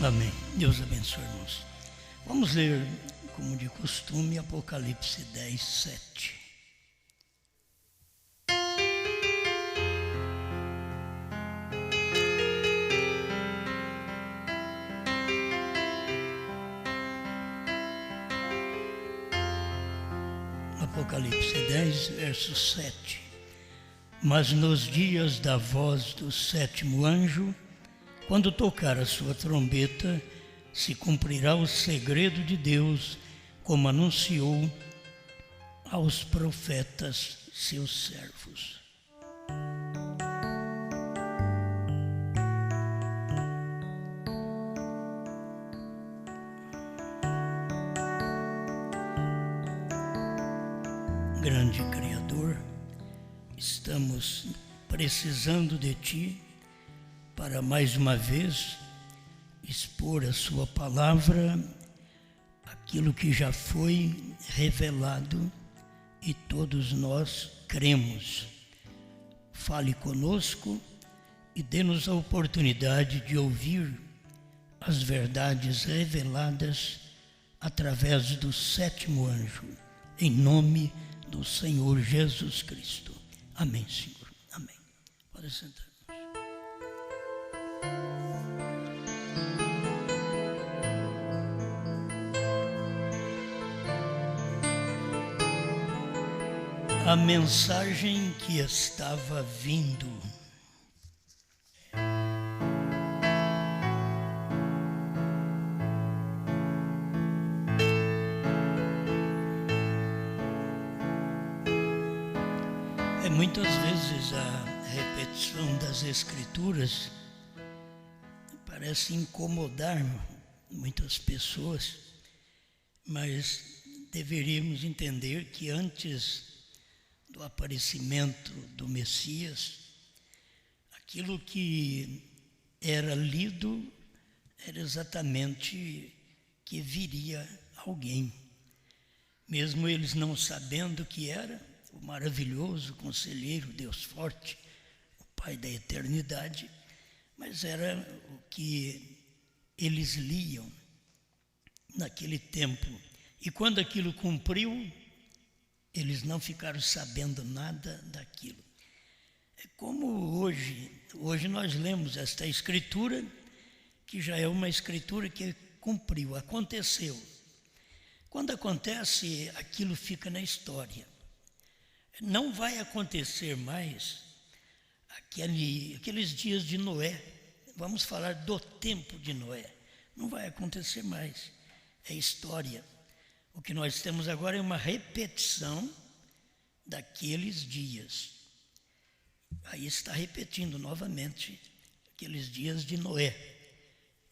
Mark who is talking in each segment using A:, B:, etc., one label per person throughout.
A: Amém. Deus abençoe, irmãos. Vamos ler, como de costume, Apocalipse 10, 7. Apocalipse 10, verso 7. Mas nos dias da voz do sétimo anjo, quando tocar a sua trombeta, se cumprirá o segredo de Deus, como anunciou aos profetas, seus servos. Grande Criador, estamos precisando de Ti para mais uma vez expor a Sua palavra, aquilo que já foi revelado e todos nós cremos. Fale conosco e dê-nos a oportunidade de ouvir as verdades reveladas através do sétimo anjo, em nome do Senhor Jesus Cristo. Amém, Senhor. Amém. Pode sentar. A mensagem que estava vindo. Muitas vezes a repetição das Escrituras parece incomodar muitas pessoas, mas deveríamos entender que antes do aparecimento do Messias, aquilo que era lido era exatamente que viria alguém, mesmo eles não sabendo que era o maravilhoso conselheiro, Deus forte, o Pai da eternidade, mas era o que eles liam naquele tempo. E quando aquilo cumpriu, eles não ficaram sabendo nada daquilo. É como hoje nós lemos esta escritura, que já é uma escritura que cumpriu, aconteceu. Quando acontece, aquilo fica na história. Não vai acontecer mais aqueles dias de Noé. Vamos falar do tempo de Noé. Não vai acontecer mais. É história. O que nós temos agora é uma repetição daqueles dias. Aí está repetindo novamente aqueles dias de Noé.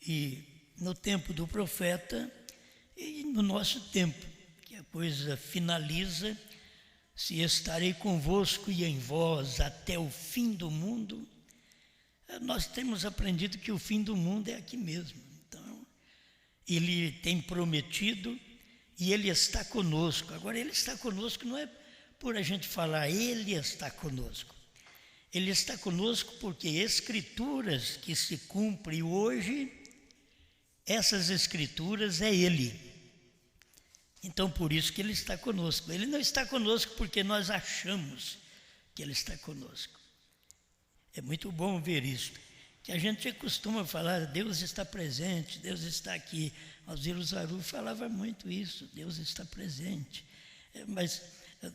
A: E no tempo do profeta e no nosso tempo, que a coisa finaliza. Se estarei convosco e em vós até o fim do mundo, nós temos aprendido que o fim do mundo é aqui mesmo. Então, Ele tem prometido e Ele está conosco. Agora, Ele está conosco não é por a gente falar, Ele está conosco. Ele está conosco porque escrituras que se cumprem hoje, essas escrituras é Ele. Então, por isso que Ele está conosco. Ele não está conosco porque nós achamos que Ele está conosco. É muito bom ver isso. Que a gente costuma falar, Deus está presente, Deus está aqui. Alzira Zaru falava muito isso, Deus está presente. Mas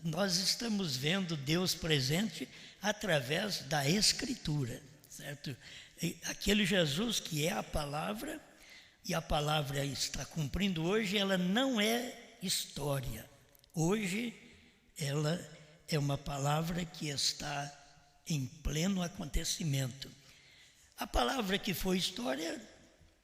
A: nós estamos vendo Deus presente através da Escritura, certo? Aquele Jesus que é a palavra, e a palavra está cumprindo hoje, ela não é história. Hoje, ela é uma palavra que está em pleno acontecimento. A palavra que foi história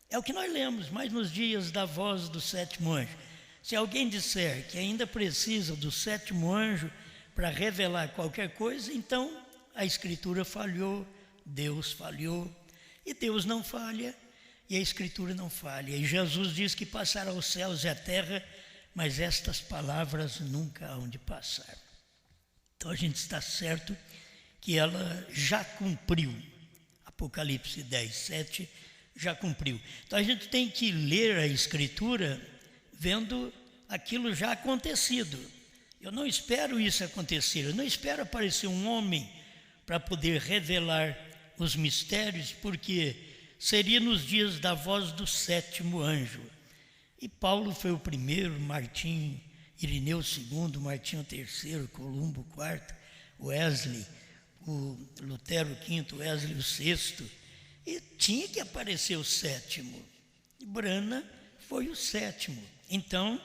A: é o que nós lemos, mas nos dias da voz do sétimo anjo. Se alguém disser que ainda precisa do sétimo anjo para revelar qualquer coisa, então a Escritura falhou, Deus falhou, e Deus não falha, e a Escritura não falha. E Jesus diz que passará os céus e a terra, mas estas palavras nunca hão de passar. Então a gente está certo que ela já cumpriu. Apocalipse 10, 7 já cumpriu. Então a gente tem que ler a Escritura vendo aquilo já acontecido. Eu não espero isso acontecer, eu não espero aparecer um homem para poder revelar os mistérios, porque seria nos dias da voz do sétimo anjo. E Paulo foi o primeiro, Martim, Irineu o segundo, Martinho o terceiro, Columbo o quarto, Wesley, o Lutero o quinto, Wesley o sexto. E tinha que aparecer o sétimo. E Brana foi o sétimo. Então,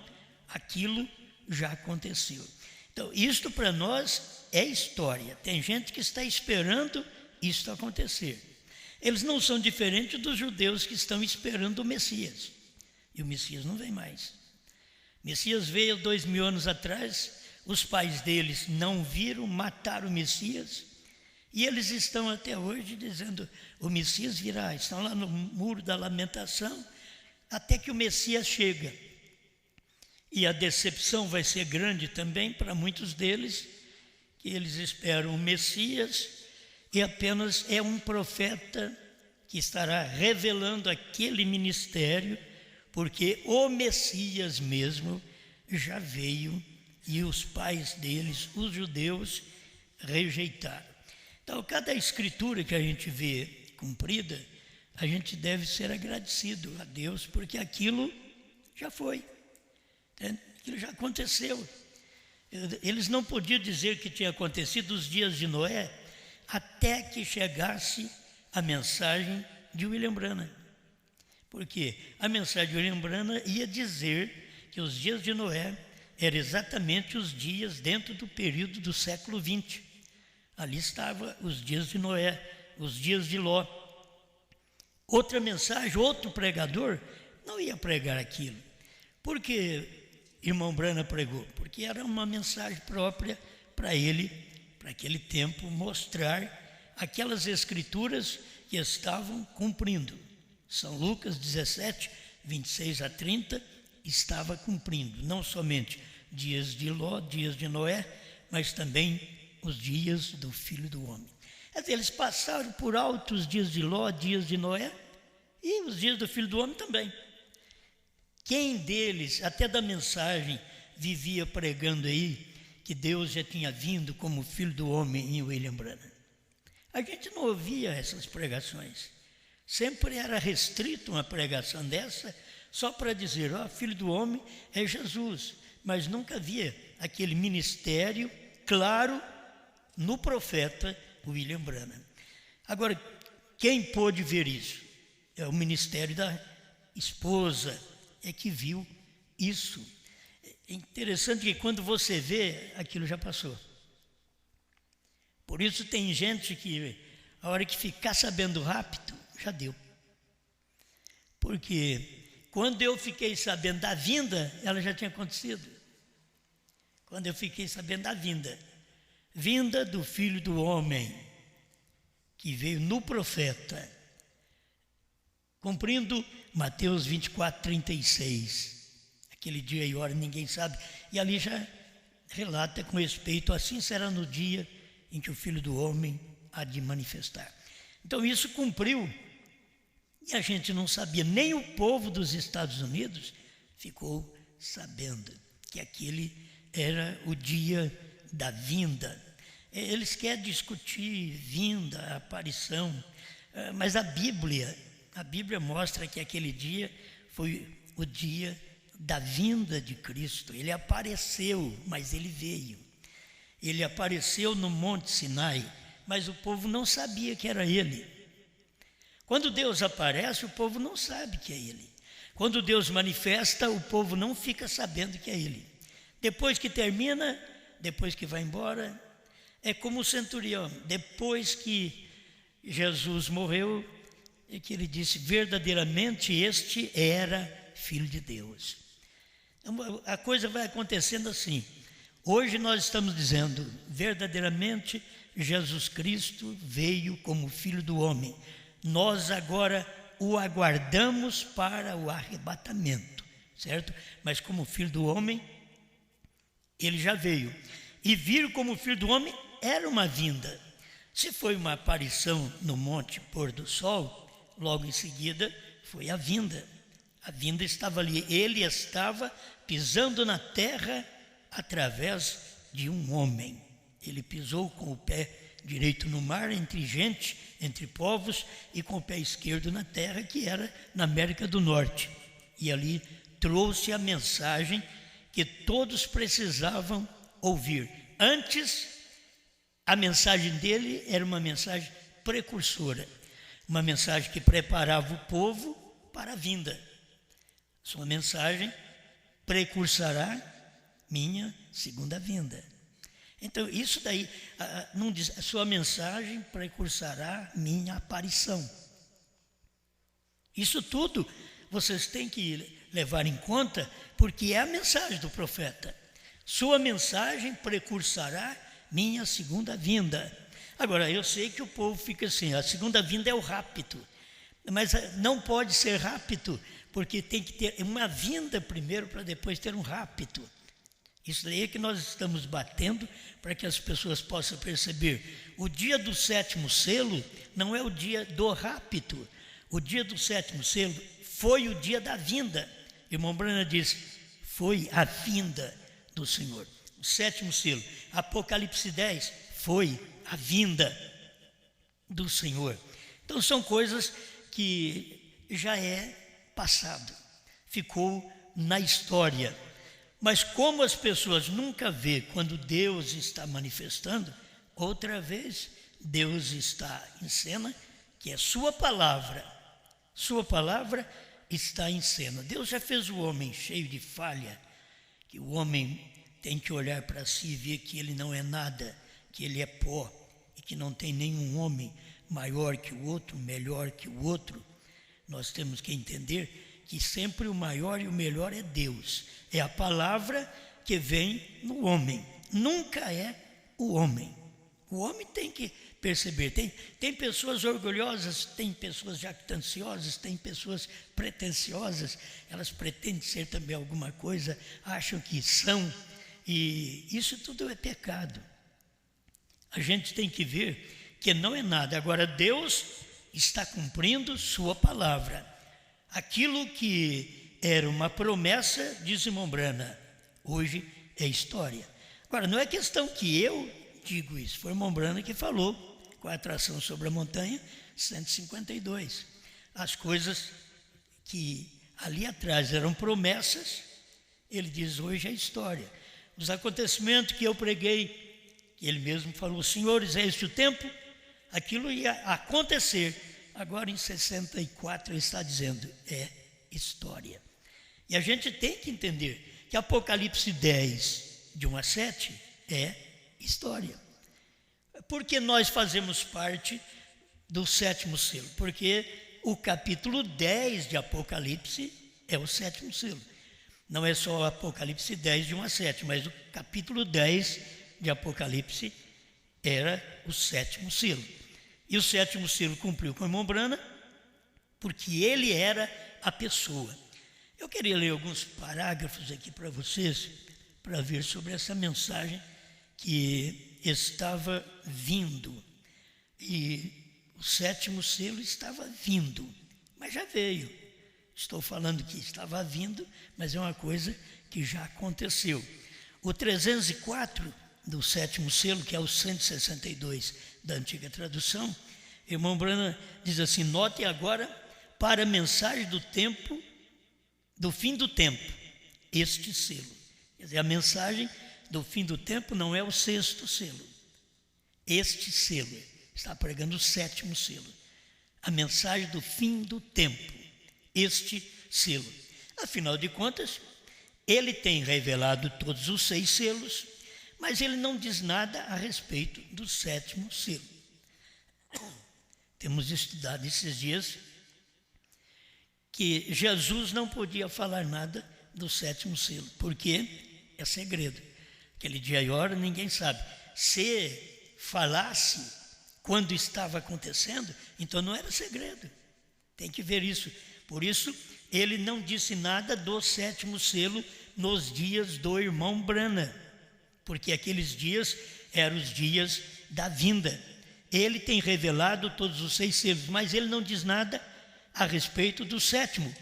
A: aquilo já aconteceu. Então, isto para nós é história. Tem gente que está esperando isto acontecer. Eles não são diferentes dos judeus que estão esperando o Messias. E o Messias não vem mais. O Messias veio 2000 anos atrás, os pais deles não viram, mataram o Messias, e eles estão até hoje dizendo, o Messias virá, estão lá no muro da lamentação, até que o Messias chega. E a decepção vai ser grande também para muitos deles, que eles esperam o Messias, e apenas é um profeta que estará revelando aquele ministério, porque o Messias mesmo já veio e os pais deles, os judeus, rejeitaram. Então, cada escritura que a gente vê cumprida, a gente deve ser agradecido a Deus, porque aquilo já foi, aquilo já aconteceu. Eles não podiam dizer que tinha acontecido os dias de Noé, até que chegasse a mensagem de William Branham. Porque a mensagem de William Branham ia dizer que os dias de Noé eram exatamente os dias dentro do período do século XX. Ali estavam os dias de Noé, os dias de Ló. Outra mensagem, outro pregador, não ia pregar aquilo. Por que irmão Branham pregou? Porque era uma mensagem própria para ele, para aquele tempo, mostrar aquelas escrituras que estavam cumprindo. São Lucas 17, 26 a 30, estava cumprindo, não somente dias de Ló, dias de Noé, mas também os dias do Filho do Homem. Eles passaram por alto os dias de Ló, dias de Noé, e os dias do Filho do Homem também. Quem deles, até da mensagem, vivia pregando aí que Deus já tinha vindo como Filho do Homem em William Branham? A gente não ouvia essas pregações. Sempre era restrito uma pregação dessa, só para dizer, Filho do Homem é Jesus. Mas nunca havia aquele ministério claro no profeta William Branham. Agora, quem pôde ver isso? É o ministério da esposa, é que viu isso. É interessante que quando você vê, aquilo já passou. Por isso tem gente que, a hora que ficar sabendo rápido, já deu. Porque quando eu fiquei sabendo da vinda, ela já tinha acontecido. Quando eu fiquei sabendo da vinda do Filho do Homem, que veio no profeta, cumprindo Mateus 24, 36. Aquele dia e hora ninguém sabe. E ali já relata com respeito, assim será no dia em que o Filho do Homem há de manifestar. Então isso cumpriu. E a gente não sabia, nem o povo dos Estados Unidos ficou sabendo que aquele era o dia da vinda. Eles querem discutir vinda, aparição, mas a Bíblia mostra que aquele dia foi o dia da vinda de Cristo. Ele apareceu, mas ele veio. Ele apareceu no Monte Sinai, mas o povo não sabia que era ele. Quando Deus aparece, o povo não sabe que é ele. Quando Deus manifesta, o povo não fica sabendo que é ele. Depois que termina, depois que vai embora, é como o centurião. Depois que Jesus morreu, é que ele disse, verdadeiramente este era Filho de Deus. Então, a coisa vai acontecendo assim. Hoje nós estamos dizendo, verdadeiramente Jesus Cristo veio como Filho do Homem. Nós agora o aguardamos para o arrebatamento, certo? Mas como Filho do Homem, ele já veio. E vir como Filho do Homem era uma vinda. Se foi uma aparição no monte pôr do sol, logo em seguida foi a vinda. A vinda estava ali, ele estava pisando na terra através de um homem. Ele pisou com o pé direito no mar, entre gente, entre povos, e com o pé esquerdo na terra, que era na América do Norte. E ali trouxe a mensagem que todos precisavam ouvir. Antes, a mensagem dele era uma mensagem precursora, uma mensagem que preparava o povo para a vinda. Sua mensagem precursará minha segunda vinda. Então, isso daí, não diz, a sua mensagem precursará minha aparição. Isso tudo vocês têm que levar em conta, porque é a mensagem do profeta. Sua mensagem precursará minha segunda vinda. Agora, eu sei que o povo fica assim, a segunda vinda é o rapto, mas não pode ser rapto, porque tem que ter uma vinda primeiro para depois ter um rapto. Isso daí é que nós estamos batendo para que as pessoas possam perceber. O dia do sétimo selo não é o dia do rapto. O dia do sétimo selo foi o dia da vinda. Irmão Brana diz, foi a vinda do Senhor. O sétimo selo, Apocalipse 10, foi a vinda do Senhor. Então são coisas que já é passado, ficou na história. Mas como as pessoas nunca vê quando Deus está manifestando, outra vez Deus está em cena, que é sua palavra está em cena. Deus já fez o homem cheio de falha, que o homem tem que olhar para si e ver que ele não é nada, que ele é pó, e que não tem nenhum homem maior que o outro, melhor que o outro. Nós temos que entender que sempre o maior e o melhor é Deus. É a palavra que vem no homem, nunca é o homem. O homem tem que perceber, tem pessoas orgulhosas, tem pessoas jactanciosas, tem pessoas pretensiosas, elas pretendem ser também alguma coisa, acham que são, e isso tudo é pecado. A gente tem que ver que não é nada. Agora, Deus está cumprindo sua palavra. Aquilo que era uma promessa, diz irmão Brana, hoje é história. Agora, não é questão que eu digo isso, foi o irmão Brana que falou com a atração sobre a montanha 152. As coisas que ali atrás eram promessas, ele diz hoje é história. Os acontecimentos que eu preguei, ele mesmo falou, senhores, é este o tempo, aquilo ia acontecer. Agora em 64 ele está dizendo, é história. E a gente tem que entender que Apocalipse 10, de 1 a 7, é história. Porque nós fazemos parte do sétimo selo, porque o capítulo 10 de Apocalipse é o sétimo selo. Não é só o Apocalipse 10, de 1 a 7, mas o capítulo 10 de Apocalipse era o sétimo selo. E o sétimo selo cumpriu com o irmão Brana, porque ele era a pessoa. Eu queria ler alguns parágrafos aqui para vocês, para ver sobre essa mensagem que estava vindo. E o sétimo selo estava vindo, mas já veio. Estou falando que estava vindo, mas é uma coisa que já aconteceu. O 304 do sétimo selo, que é o 162 da antiga tradução, irmão Brana diz assim, note agora para a mensagem do tempo, do fim do tempo, este selo. Quer dizer, a mensagem do fim do tempo não é o sexto selo. Este selo, está pregando o sétimo selo. A mensagem do fim do tempo, este selo. Afinal de contas, ele tem revelado todos os 6 selos, mas ele não diz nada a respeito do sétimo selo. Temos estudado esses dias que Jesus não podia falar nada do sétimo selo, porque é segredo. Aquele dia e hora ninguém sabe. Se falasse quando estava acontecendo, então não era segredo. Tem que ver isso. Por isso, ele não disse nada do sétimo selo nos dias do irmão Brana, porque aqueles dias eram os dias da vinda. Ele tem revelado todos os 6 selos, mas ele não diz nada a respeito do sétimo.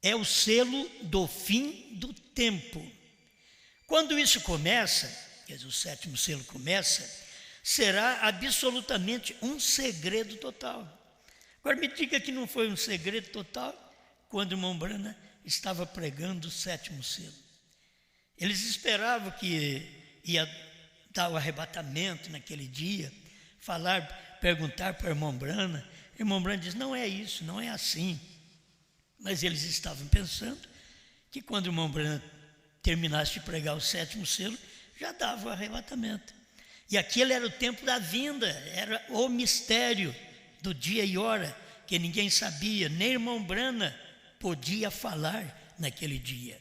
A: É o selo do fim do tempo. Quando isso começa, quer dizer, o sétimo selo começa, será absolutamente um segredo total. Agora me diga que não foi um segredo total quando o irmão Branham estava pregando o sétimo selo. Eles esperavam que ia dar o arrebatamento naquele dia, perguntar para o irmão Branham. O irmão Branham diz, não é isso, não é assim. Mas eles estavam pensando que quando o irmão Branham terminasse de pregar o sétimo selo, já dava o arrebatamento. E aquele era o tempo da vinda, era o mistério do dia e hora, que ninguém sabia, nem irmão Branham podia falar naquele dia.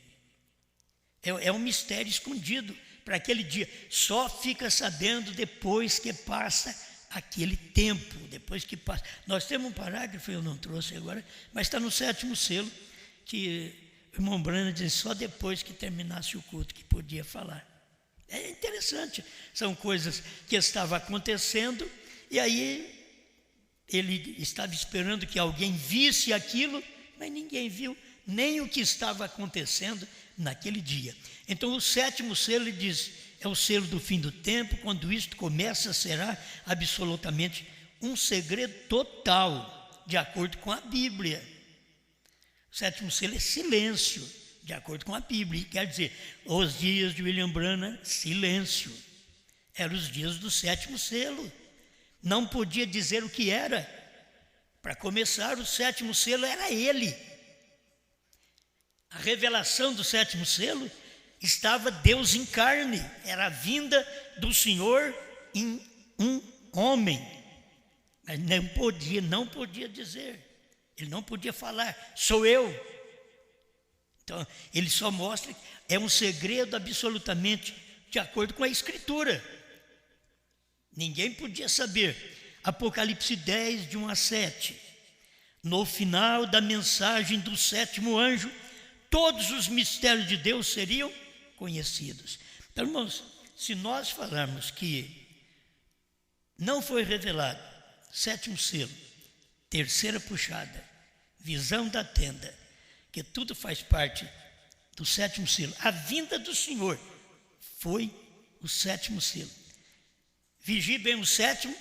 A: É um mistério escondido para aquele dia. Só fica sabendo depois que passa aquele tempo, depois que passa. Nós temos um parágrafo, eu não trouxe agora, mas está no sétimo selo, que o irmão Branham diz só depois que terminasse o culto que podia falar. É interessante, são coisas que estavam acontecendo, e aí ele estava esperando que alguém visse aquilo, mas ninguém viu nem o que estava acontecendo naquele dia. Então o sétimo selo, ele diz, é o selo do fim do tempo. Quando isto começa, será absolutamente um segredo total, de acordo com a Bíblia. O sétimo selo é silêncio, de acordo com a Bíblia. Quer dizer, os dias de William Branham, silêncio. Eram os dias do sétimo selo. Não podia dizer o que era. Para começar, o sétimo selo era ele. A revelação do sétimo selo estava Deus em carne, era a vinda do Senhor em um homem. Mas não podia dizer, ele não podia falar, sou eu. Então, ele só mostra que é um segredo absolutamente de acordo com a Escritura. Ninguém podia saber. Apocalipse 10, de 1 a 7. No final da mensagem do sétimo anjo, todos os mistérios de Deus seriam conhecidos. Então, irmãos, se nós falarmos que não foi revelado, sétimo selo, terceira puxada, visão da tenda, que tudo faz parte do sétimo selo, a vinda do Senhor foi o sétimo selo. Vigie bem o sétimo,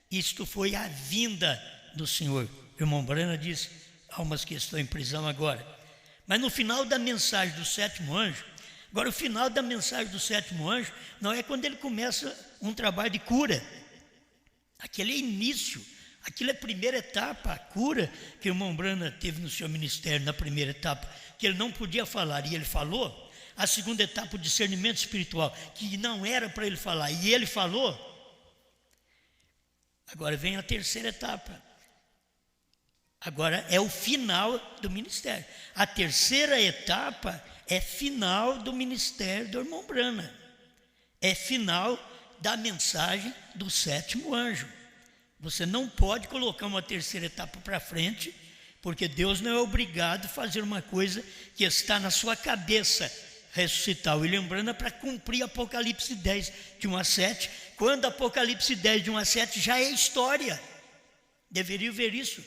A: isto foi a vinda do Senhor. O irmão Branham disse, há umas que estão em prisão agora. Mas no final da mensagem do sétimo anjo, agora o final da mensagem do sétimo anjo, não é quando ele começa um trabalho de cura. Aquele é início, aquilo é a primeira etapa, a cura que o irmão Branham teve no seu ministério, na primeira etapa, que ele não podia falar e ele falou. A segunda etapa, o discernimento espiritual, que não era para ele falar e ele falou. Agora vem a terceira etapa. Agora é o final do ministério. A terceira etapa é final do ministério do irmão Branham. É final da mensagem do sétimo anjo. Você não pode colocar uma terceira etapa para frente, porque Deus não é obrigado a fazer uma coisa que está na sua cabeça, ressuscitar o William Branham para cumprir Apocalipse 10, de 1 a 7, quando Apocalipse 10, de 1 a 7 já é história. Deveriam ver isso.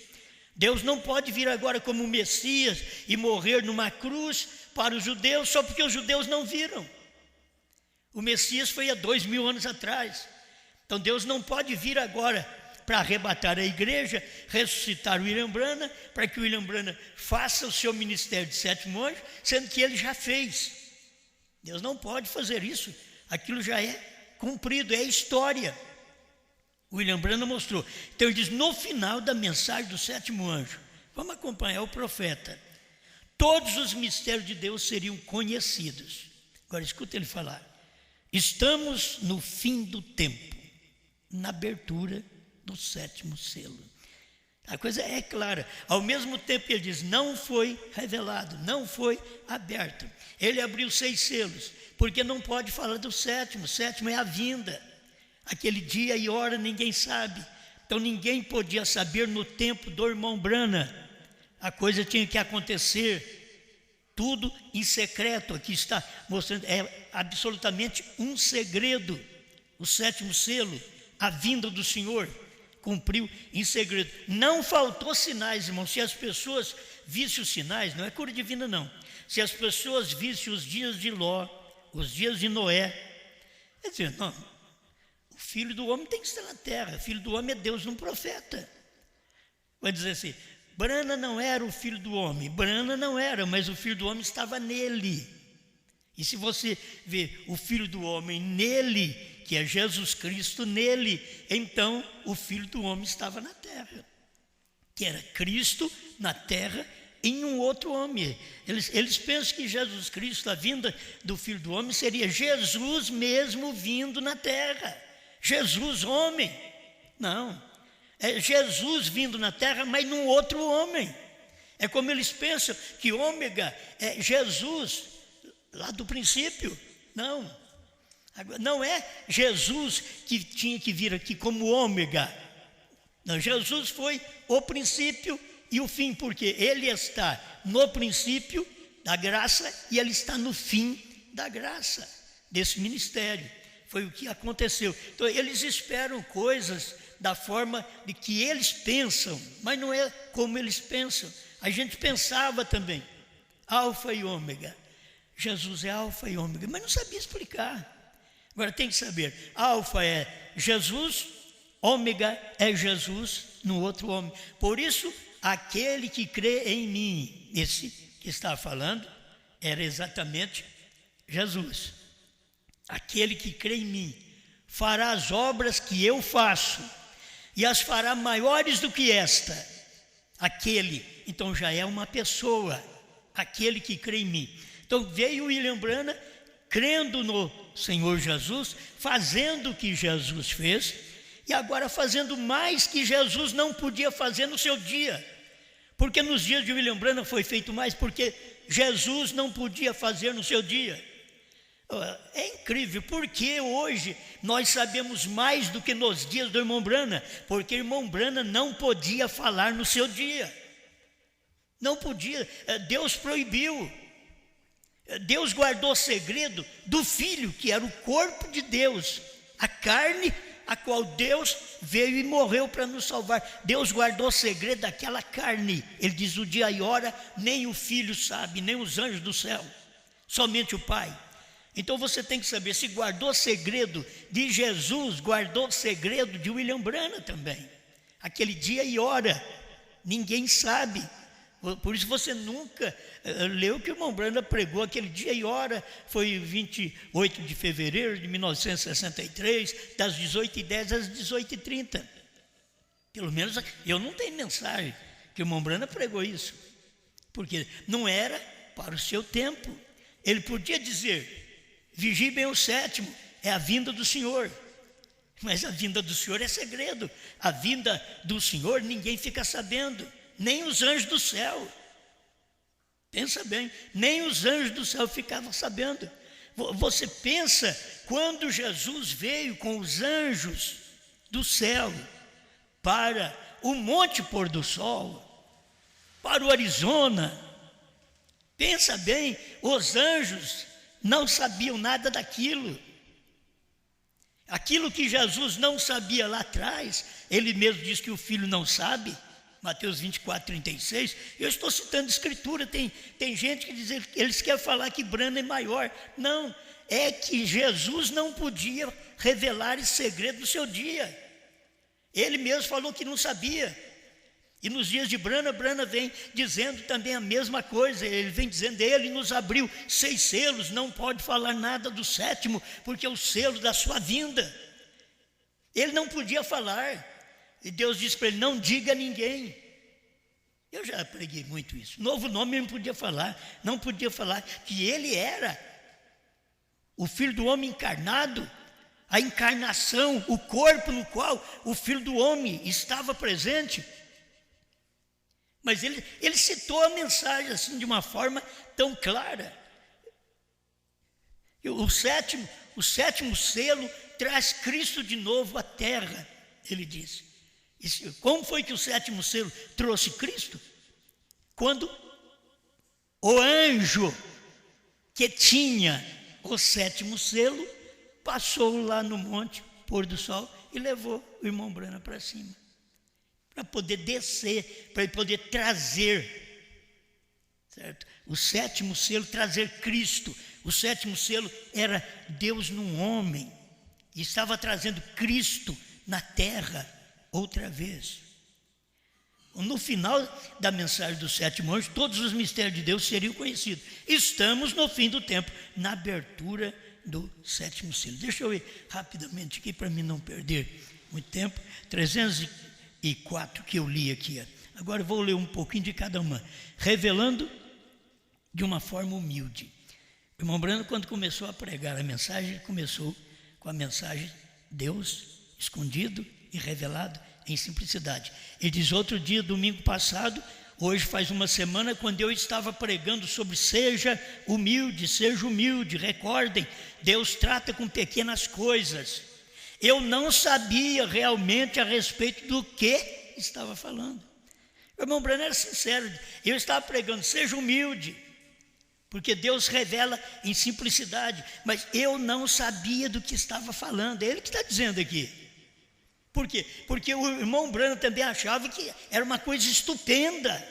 A: Deus não pode vir agora como Messias e morrer numa cruz para os judeus, só porque os judeus não viram. O Messias foi há 2000 anos atrás. Então Deus não pode vir agora para arrebatar a igreja, ressuscitar o William Branham, para que o William Branham faça o seu ministério de sétimo anjo, sendo que ele já fez. Deus não pode fazer isso. Aquilo já é cumprido, é história. William Branham mostrou. Então ele diz, no final da mensagem do sétimo anjo, vamos acompanhar o profeta, todos os mistérios de Deus seriam conhecidos. Agora escuta ele falar, estamos no fim do tempo, na abertura do sétimo selo. A coisa é clara. Ao mesmo tempo ele diz, não foi revelado, não foi aberto. Ele abriu 6 selos, porque não pode falar do sétimo. O sétimo é a vinda. Aquele dia e hora ninguém sabe. Então ninguém podia saber no tempo do irmão Branham. A coisa tinha que acontecer tudo em secreto. Aqui está mostrando, é absolutamente um segredo. O sétimo selo, a vinda do Senhor. cumpriu em segredo. Não faltou sinais, irmão. Se as pessoas vissem os sinais, não é cura divina, não. Se as pessoas vissem os dias de Ló, os dias de Noé, quer dizer, não, o filho do homem tem que estar na terra. O filho do homem é Deus, não profeta. Vai dizer assim, Brana não era o filho do homem. Brana não era, mas o filho do homem estava nele. E se você vê o filho do homem nele, que é Jesus Cristo nele, então o filho do homem estava na terra, que era Cristo na terra em um outro homem. Eles pensam que Jesus Cristo, a vinda do filho do homem, seria Jesus mesmo vindo na terra. Jesus homem. Não, é Jesus vindo na terra, mas num outro homem. É como eles pensam que ômega é Jesus lá do princípio. Não é Jesus que tinha que vir aqui como ômega. Não, Jesus foi o princípio e o fim, porque ele está no princípio da graça e ele está no fim da graça, desse ministério. Foi o que aconteceu. Então, eles esperam coisas da forma de que eles pensam, mas não é como eles pensam. A gente pensava também, alfa e ômega. Jesus é alfa e ômega, mas não sabia explicar. Agora tem que saber, alfa é Jesus, ômega é Jesus no outro homem. Por isso, aquele que crê em mim, esse que está falando, era exatamente Jesus. Aquele que crê em mim fará as obras que eu faço e as fará maiores do que esta. Aquele, então já é uma pessoa, aquele que crê em mim. Então veio William Branham crendo no Senhor Jesus, fazendo o que Jesus fez e agora fazendo mais que Jesus não podia fazer no seu dia. Porque nos dias de William Branham foi feito mais, porque Jesus não podia fazer no seu dia. É incrível, porque hoje nós sabemos mais do que nos dias do irmão Branham, porque o irmão Branham não podia falar no seu dia. Não podia, Deus proibiu. Deus guardou segredo do Filho, que era o corpo de Deus, a carne a qual Deus veio e morreu para nos salvar. Deus guardou segredo daquela carne. Ele diz, o dia e hora nem o Filho sabe, nem os anjos do céu, somente o Pai. Então você tem que saber, se guardou segredo de Jesus, guardou segredo de William Branham também. Aquele dia e hora, ninguém sabe. Por isso você nunca leu que o irmão Branham pregou aquele dia e hora, foi 28 de fevereiro de 1963, das 18h10 às 18h30. Pelo menos eu não tenho mensagem que o irmão Branham pregou isso, porque não era para o seu tempo. Ele podia dizer, vigie bem o sétimo, é a vinda do Senhor. Mas a vinda do Senhor é segredo. A vinda do Senhor ninguém fica sabendo. Nem os anjos do céu, pensa bem, nem os anjos do céu ficavam sabendo. Você pensa, quando Jesus veio com os anjos do céu para o Monte Pôr do Sol, para o Arizona, pensa bem, os anjos não sabiam nada daquilo. Aquilo que Jesus não sabia lá atrás, ele mesmo diz que o Filho não sabe. Mateus 24:36, eu estou citando escritura, tem gente que diz que eles querem falar que Branham é maior. Não, é que Jesus não podia revelar esse segredo do seu dia. Ele mesmo falou que não sabia. E nos dias de Branham vem dizendo também a mesma coisa. Ele vem dizendo, ele nos abriu 6 selos, não pode falar nada do 7º, porque é o selo da sua vinda. Ele não podia falar. E Deus disse para ele, não diga a ninguém. Eu já preguei muito isso. Novo nome ele não podia falar que ele era o Filho do Homem encarnado, a encarnação, o corpo no qual o Filho do Homem estava presente. Mas ele citou a mensagem assim de uma forma tão clara. O sétimo selo traz Cristo de novo à terra, ele disse. Como foi que o 7º selo trouxe Cristo? Quando o anjo que tinha o 7º selo passou lá no monte Pôr do Sol e levou o irmão Branham para cima. para poder descer, para ele poder trazer, certo? O sétimo selo, trazer Cristo. O sétimo selo era Deus num homem, e estava trazendo Cristo na terra outra vez. No final da mensagem do sétimo anjo, todos os mistérios de Deus seriam conhecidos. Estamos no fim do tempo, na abertura do sétimo selo. Deixa eu ir rapidamente aqui para mim não perder muito tempo. 304 que eu li aqui. Agora eu vou ler um pouquinho de cada uma. Revelando de uma forma humilde. O irmão Brando, quando começou a pregar a mensagem, ele começou com a mensagem Deus escondido e revelado em simplicidade. Ele diz: outro dia, domingo passado, hoje faz uma semana, quando eu estava pregando sobre seja humilde, recordem, Deus trata com pequenas coisas. Eu não sabia realmente a respeito do que estava falando. O irmão Brando era sincero, eu estava pregando, seja humilde, porque Deus revela em simplicidade, mas eu não sabia do que estava falando. É ele que está dizendo aqui. Por quê? Porque o irmão Brando também achava que era uma coisa estupenda.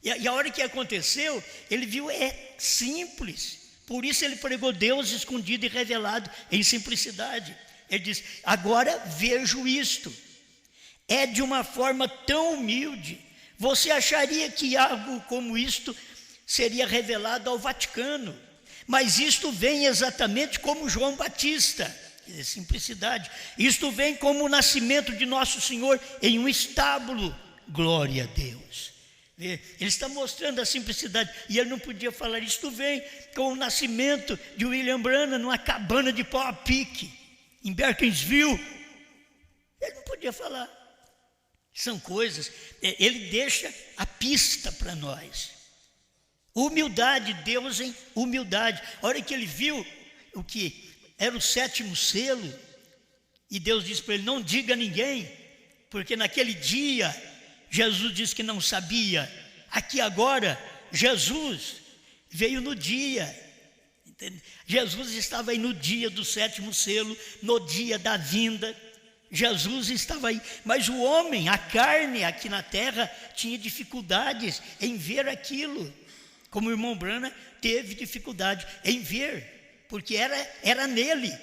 A: E a hora que aconteceu, ele viu, é simples. Por isso ele pregou Deus escondido e revelado em simplicidade. Ele diz: agora vejo isto. É de uma forma tão humilde. Você acharia que algo como isto seria revelado ao Vaticano, mas isto vem exatamente como João Batista. Simplicidade. Isto vem como o nascimento de nosso Senhor em um estábulo. Glória a Deus. Ele está mostrando a simplicidade, e ele não podia falar. Isto vem com o nascimento de William Branham numa cabana de pau a pique em Beaconsfield. Ele não podia falar. São coisas, ele deixa a pista para nós. Humildade, Deus em humildade. A hora que ele viu o que era o sétimo selo, e Deus disse para ele: não diga a ninguém, porque naquele dia Jesus disse que não sabia. Aqui agora, Jesus veio no dia, entende? Jesus estava aí no dia do sétimo selo, no dia da vinda. Jesus estava aí, mas o homem, a carne aqui na terra, tinha dificuldades em ver aquilo, como o irmão Branham teve dificuldade em ver, porque era nele,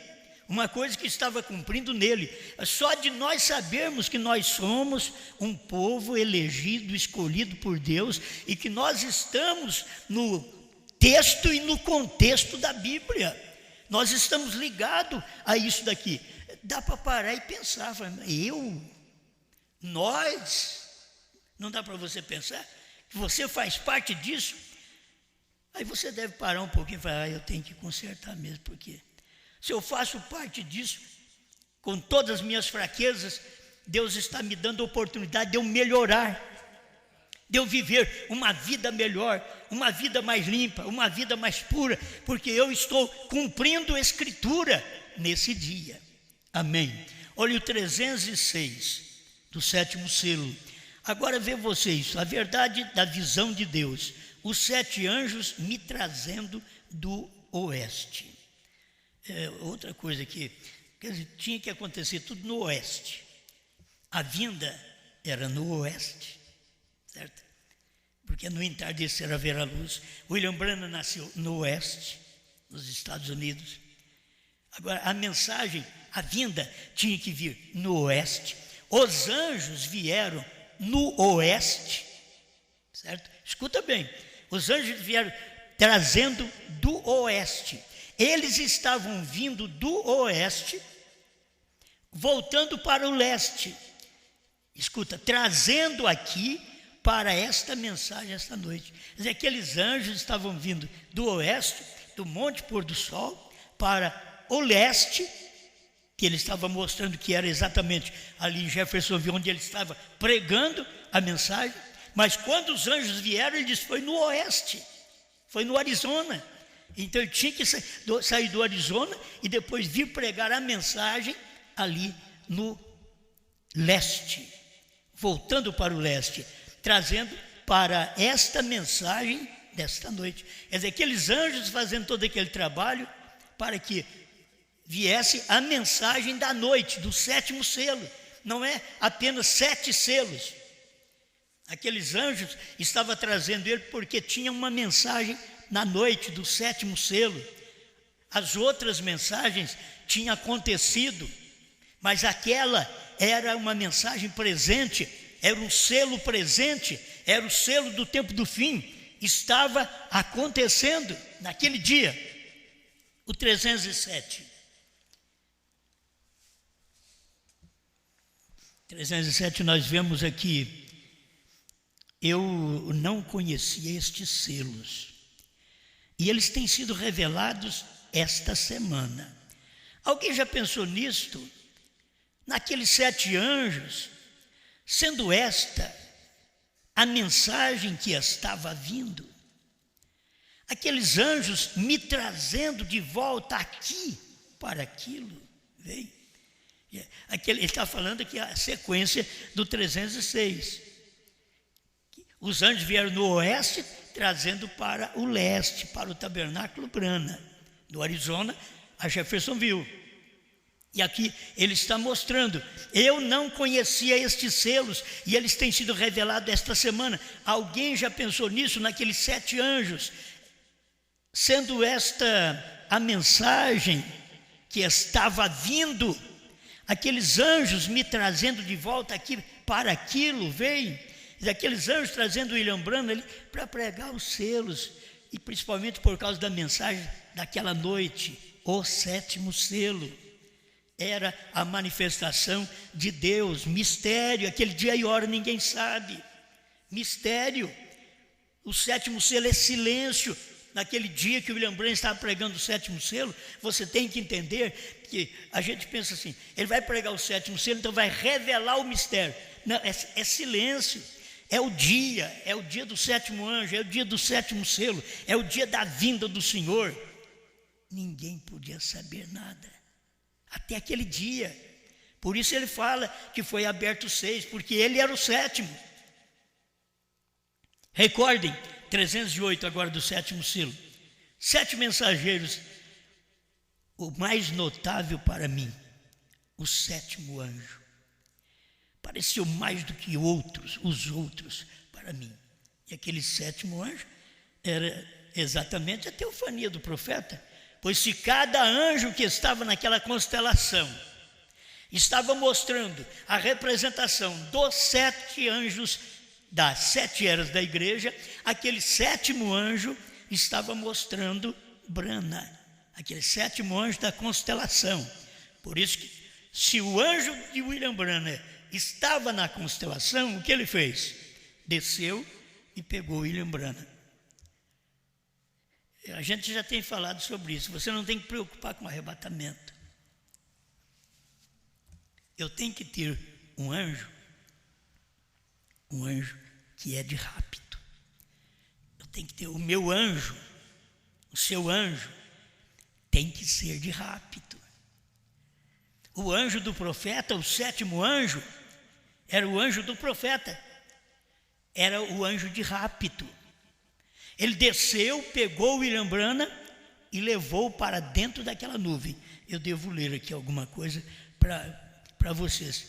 A: uma coisa que estava cumprindo nele. Só de nós sabermos que nós somos um povo elegido, escolhido por Deus, e que nós estamos no texto e no contexto da Bíblia, nós estamos ligados a isso daqui. Dá para parar e pensar, nós, não dá para você pensar que você faz parte disso? Aí você deve parar um pouquinho e falar: eu tenho que consertar mesmo, porque se eu faço parte disso, com todas as minhas fraquezas, Deus está me dando a oportunidade de eu melhorar, de eu viver uma vida melhor, uma vida mais limpa, uma vida mais pura, porque eu estou cumprindo a Escritura nesse dia. Amém. Olha o 306 do sétimo selo. Agora vê vocês a verdade da visão de Deus. Os 7 anjos me trazendo do oeste. Outra coisa que, quer dizer, tinha que acontecer tudo no oeste. A vinda era no oeste, certo? Porque no entardecer haverá luz. William Branham nasceu no oeste, nos Estados Unidos. Agora a mensagem, a vinda tinha que vir no oeste. Os anjos vieram no oeste, certo? Escuta bem, os anjos vieram trazendo do oeste. Eles estavam vindo do oeste, voltando para o leste. Escuta, trazendo aqui para esta mensagem esta noite. Quer dizer, aqueles anjos estavam vindo do oeste, do Monte Pôr do Sol, para o leste, que ele estava mostrando que era exatamente ali em Jeffersonville, onde ele estava pregando a mensagem. Mas quando os anjos vieram, ele disse: foi no oeste, foi no Arizona. Então ele tinha que sair do Arizona e depois vir pregar a mensagem ali no leste, voltando para o leste, trazendo para esta mensagem desta noite. Quer dizer, aqueles anjos fazendo todo aquele trabalho para que viesse a mensagem da noite, do sétimo selo. não é apenas 7 selos. Aqueles anjos estavam trazendo ele porque tinha uma mensagem na noite do 7º selo. As outras mensagens tinham acontecido, mas aquela era uma mensagem presente, era um selo presente, era o selo do tempo do fim, estava acontecendo naquele dia, o 307. 307 nós vemos aqui, eu não conhecia estes selos, e eles têm sido revelados esta semana. Alguém já pensou nisto? Naqueles 7 anjos, sendo esta a mensagem que estava vindo, aqueles anjos me trazendo de volta aqui para aquilo, veio. Ele está falando aqui a sequência do 306. Os anjos vieram no oeste, trazendo para o leste, para o tabernáculo Brana, do Arizona a Jeffersonville. E aqui ele está mostrando, eu não conhecia estes selos, e eles têm sido revelados esta semana. Alguém já pensou nisso, naqueles 7 anjos? Sendo esta a mensagem que estava vindo, aqueles anjos me trazendo de volta aqui para aquilo, veio. E aqueles anjos trazendo o William Branham para pregar os selos, e principalmente por causa da mensagem daquela noite, o 7º selo. Era a manifestação de Deus, mistério, aquele dia e hora ninguém sabe, mistério. O 7º selo é silêncio. Naquele dia que o William Branham estava pregando o 7º selo, você tem que entender que a gente pensa assim, ele vai pregar o 7º selo, então vai revelar o mistério. Não, é silêncio, é o dia do 7º anjo, é o dia do 7º selo, é o dia da vinda do Senhor. Ninguém podia saber nada até aquele dia. Por isso ele fala que foi aberto 6, porque ele era o 7º. Recordem, 308 agora do 7º selo. 7 mensageiros. O mais notável para mim, o 7º anjo. Pareceu mais do que os outros para mim. E aquele 7º anjo era exatamente a teofania do profeta. Pois se cada anjo que estava naquela constelação estava mostrando a representação dos 7 anjos das 7 eras da igreja, aquele 7º anjo estava mostrando Brana, aquele 7º anjo da constelação. Por isso que, se o anjo de William Branham estava na constelação, o que ele fez? Desceu e pegou William Branham. A gente já tem falado sobre isso. Você não tem que preocupar com arrebatamento. Eu tenho que ter um anjo que é de rapto. Eu tenho que ter o meu anjo, o seu anjo, tem que ser de rapto. O anjo do profeta, o 7º anjo, era o anjo do profeta, era o anjo de rapto. Ele desceu, pegou o William Branham e levou para dentro daquela nuvem. Eu devo ler aqui alguma coisa para vocês.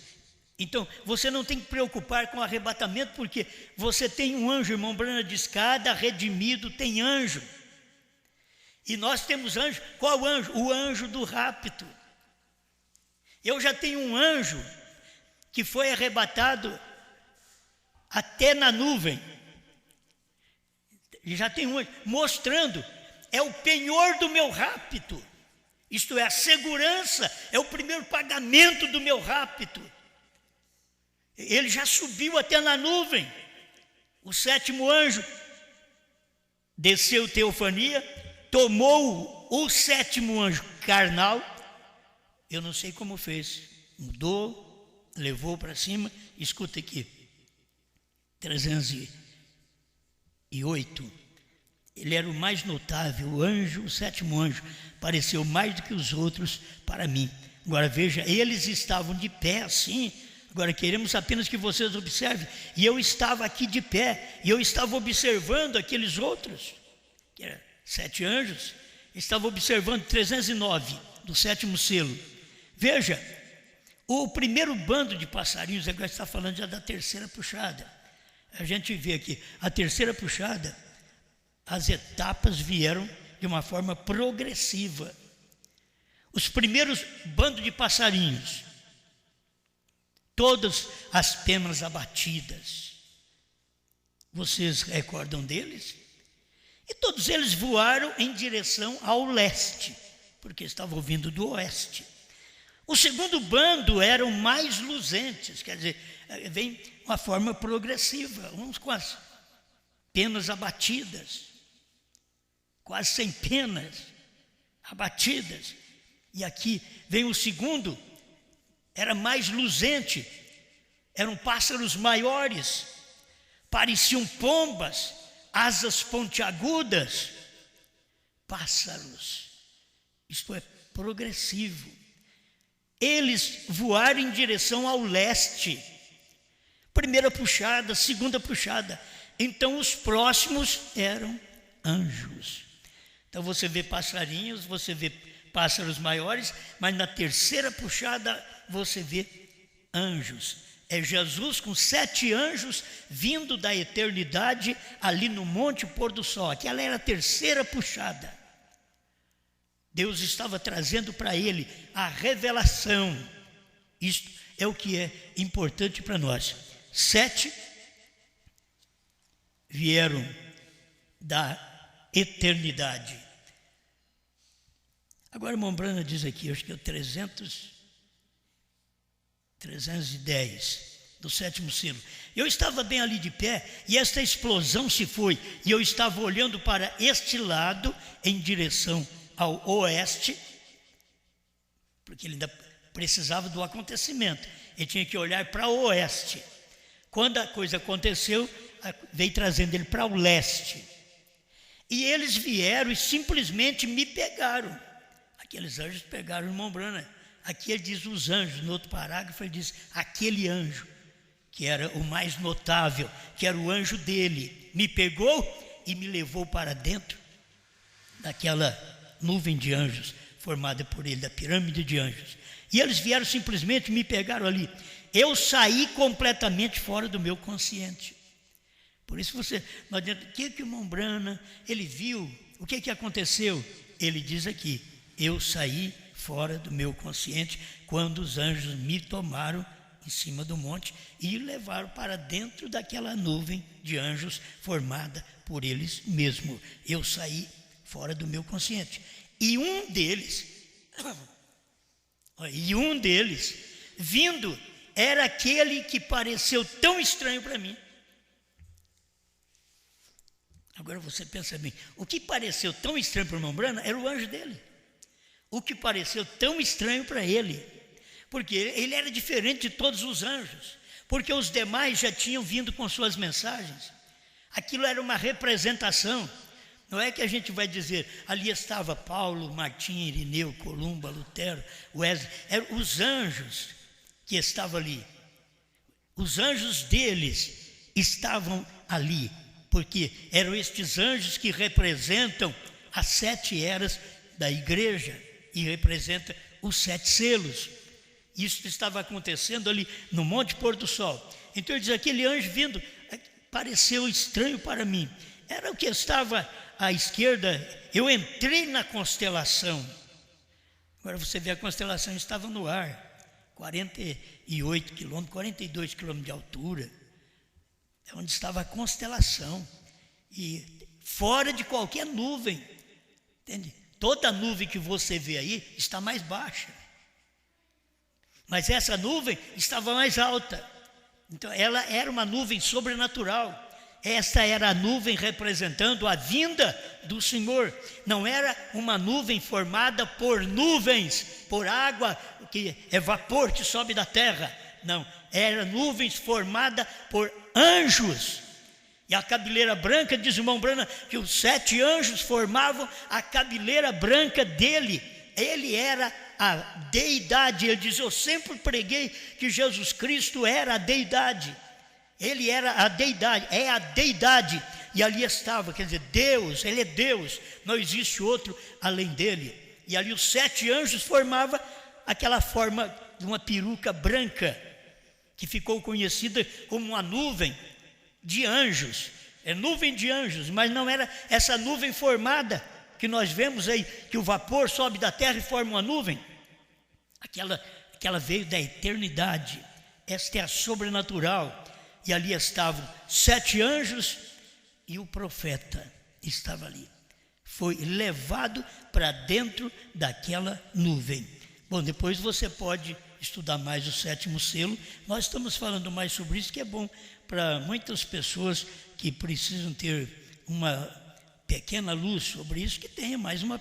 A: Então, você não tem que preocupar com arrebatamento, porque você tem um anjo, irmão Branham diz, cada redimido tem anjo. E nós temos anjo. Qual anjo? O anjo do rapto. Eu já tenho um anjo que foi arrebatado até na nuvem. E já tem um anjo mostrando, é o penhor do meu rapto. Isto é, a segurança, é o primeiro pagamento do meu rapto. Ele já subiu até na nuvem. O 7º anjo desceu teofania, tomou o 7º anjo carnal. Eu não sei como fez, mudou, levou para cima. Escuta aqui, 308. Ele era o mais notável, o anjo, o 7º anjo, pareceu mais do que os outros para mim. Agora veja, eles estavam de pé assim. Agora queremos apenas que vocês observem. E eu estava aqui de pé, e eu estava observando aqueles outros, que eram 7 anjos, estava observando 309 do 7º selo. Veja, O primeiro bando de passarinhos, agora está falando já da terceira puxada. A gente vê aqui, a terceira puxada, as etapas vieram de uma forma progressiva. Os primeiros bandos de passarinhos, todas as penas abatidas. Vocês recordam deles? E todos eles voaram em direção ao leste, porque estavam vindo do oeste. O segundo bando eram mais luzentes, quer dizer, vem uma forma progressiva, uns com as penas abatidas, quase sem penas abatidas. E aqui vem o segundo, era mais luzente, eram pássaros maiores, pareciam pombas, asas pontiagudas, pássaros. Isto é progressivo. Eles voaram em direção ao leste. Primeira puxada, segunda puxada. Então os próximos eram anjos. Então você vê passarinhos, você vê pássaros maiores, mas na terceira puxada você vê anjos. É Jesus com 7 anjos vindo da eternidade ali no Monte Pôr do Sol. Aquela era a terceira puxada. Deus estava trazendo para ele a revelação. Isto é o que é importante para nós. 7 vieram da eternidade. Agora Mombrana diz aqui, acho que é o 310, do 7º sino. Eu estava bem ali de pé e esta explosão se foi. E eu estava olhando para este lado em direção ao oeste, porque ele ainda precisava do acontecimento. Ele tinha que olhar para o oeste. Quando a coisa aconteceu, veio trazendo ele para o leste. E eles vieram e simplesmente me pegaram. Aqueles anjos pegaram o irmão Brana. Aqui ele diz os anjos, no outro parágrafo ele diz aquele anjo, que era o mais notável, que era o anjo dele, me pegou e me levou para dentro daquela nuvem de anjos formada por ele, da pirâmide de anjos. E eles vieram simplesmente me pegaram ali. Eu saí completamente fora do meu consciente. Por isso você, não adianta, o que o irmão Brana, ele viu, o que aconteceu? Ele diz aqui, eu saí fora do meu consciente quando os anjos me tomaram em cima do monte e levaram para dentro daquela nuvem de anjos formada por eles mesmos. Eu saí fora do meu consciente. E um deles, vindo, era aquele que pareceu tão estranho para mim. Agora você pensa bem, o que pareceu tão estranho para o irmão Brana era o anjo dele. O que pareceu tão estranho para ele, porque ele era diferente de todos os anjos, porque os demais já tinham vindo com suas mensagens. Aquilo era uma representação. Não é que a gente vai dizer, ali estava Paulo, Martim, Irineu, Columba, Lutero, Wesley. Eram os anjos que estavam ali. Os anjos deles estavam ali, porque eram estes anjos que representam as 7 eras da igreja e representam os 7 selos. Isso estava acontecendo ali no Monte Pôr do Sol. Então ele diz, aquele anjo vindo pareceu estranho para mim. Era o que estava à esquerda. Eu entrei na constelação. Agora você vê, a constelação estava no ar. 48 quilômetros, 42 quilômetros de altura. É onde estava a constelação. E fora de qualquer nuvem. Entende? Toda nuvem que você vê aí está mais baixa. Mas essa nuvem estava mais alta. Então ela era uma nuvem sobrenatural. Esta era a nuvem representando a vinda do Senhor. Não era uma nuvem formada por nuvens, por água, que é vapor que sobe da terra. Não, eram nuvens formadas por anjos. E a cabeleira branca, diz o irmão Brana, que os 7 anjos formavam a cabeleira branca dele. Ele era a deidade. Ele diz, eu sempre preguei que Jesus Cristo era a deidade. Ele era a deidade, é a deidade. E ali estava, quer dizer, Deus, ele é Deus. Não existe outro além dele. E ali os 7 anjos formavam aquela forma de uma peruca branca, que ficou conhecida como uma nuvem de anjos. É nuvem de anjos, mas não era essa nuvem formada que nós vemos aí, que o vapor sobe da terra e forma uma nuvem. Aquela veio da eternidade. Esta é a sobrenatural. E ali estavam 7 anjos e o profeta estava ali. Foi levado para dentro daquela nuvem. Bom, depois você pode estudar mais o 7º selo. Nós estamos falando mais sobre isso, que é bom para muitas pessoas que precisam ter uma pequena luz sobre isso, que tenha mais uma